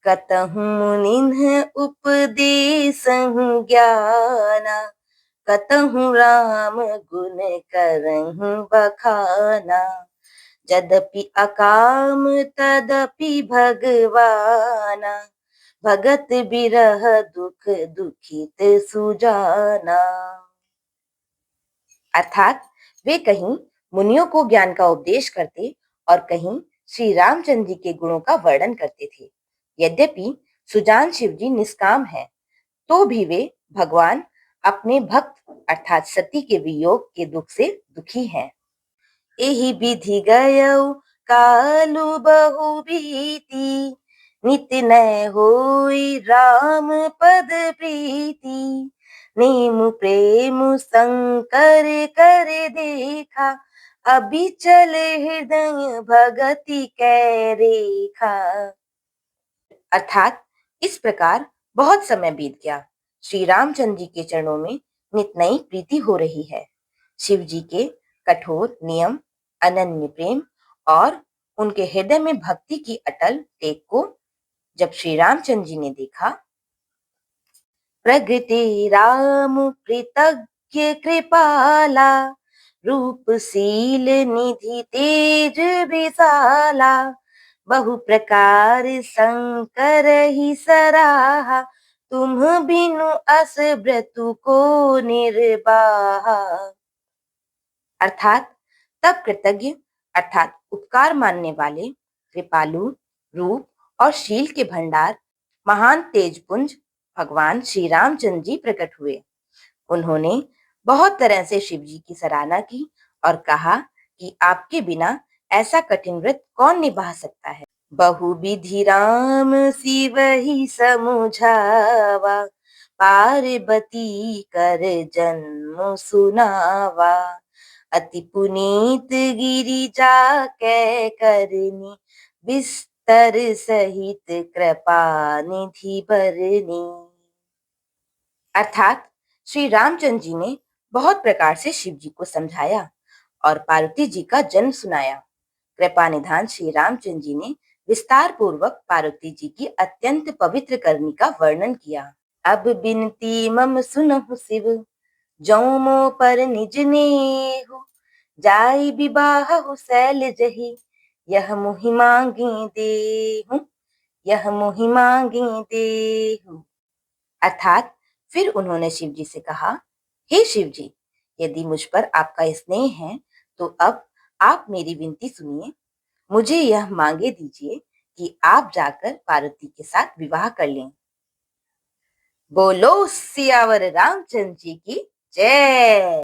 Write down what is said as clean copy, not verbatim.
कतहु मुनिन्ह उपदेसहु ज्ञाना, कतहु राम गुण करहु बखाना। यद्यपि अकाम तदपि भगवाना, भगत बिरह दुख दुखित सुजाना। अर्थात वे कहीं मुनियों को ज्ञान का उपदेश करते और कहीं श्री रामचंद्र जी के गुणों का वर्णन करते थे। यद्यपि सुजान शिव जी निष्काम हैं, तो भी वे भगवान अपने भक्त अर्थात सती के वियोग के दुख से दुखी हैं। एहि विधि गयौ कालु बहु बीती, नित न होई राम पद प्रीति। नेमु प्रेम शंकर कर देखा, अबिचल हृदय भगति कै रेखा। अर्थात इस प्रकार बहुत समय बीत गया, श्री रामचंद्र जी के चरणों में नित नई प्रीति हो रही है। शिव जी के कठोर नियम, अनन्य प्रेम और उनके हृदय में भक्ति की अटल टेक को जब श्री रामचंद्र जी ने देखा, प्रगटे राम कृतज्ञ कृपाला, रूपशील निधि तेज विशाला। बहु प्रकार शंकर ही सराहा, तुम बिनु अस व्रतु को निर्वाहा। अर्थात तब कृतज्ञ अर्थात उपकार मानने वाले, कृपालु, रूप और शील के भंडार, महान तेजपुंज भगवान श्री रामचंद्र जी प्रकट हुए। उन्होंने बहुत तरह से शिव जी की सराहना की और कहा कि आपके बिना ऐसा कठिन व्रत कौन निभा सकता है। बहु विधि राम शिव ही समुझावा, पार्वती कर जन्म सुनावा। अति पुनीत गिरिजा कै करनी, विस्तर सहित कृपा निधि बरनी। अर्थात श्री रामचंद्र जी ने बहुत प्रकार से शिव जी को समझाया और पार्वती जी का जन्म सुनाया। कृपा निधान श्री रामचंद्र जी ने विस्तार पूर्वक पार्वती जी की अत्यंत पवित्र करनी का वर्णन किया। अब बिनती मम सुनहु शिव, जौ मो पर निज नेहु। जाई विवाह शैल जही, यह मोहि मांगे देहु, यह मोहि मांगे देहु। अर्थात फिर उन्होंने शिव जी से कहा, हे शिव जी, यदि मुझ पर आपका स्नेह है तो अब आप मेरी विनती सुनिए। मुझे यह मांगे दीजिए कि आप जाकर पार्वती के साथ विवाह कर लें। बोलो सियावर रामचंद्र जी की जय।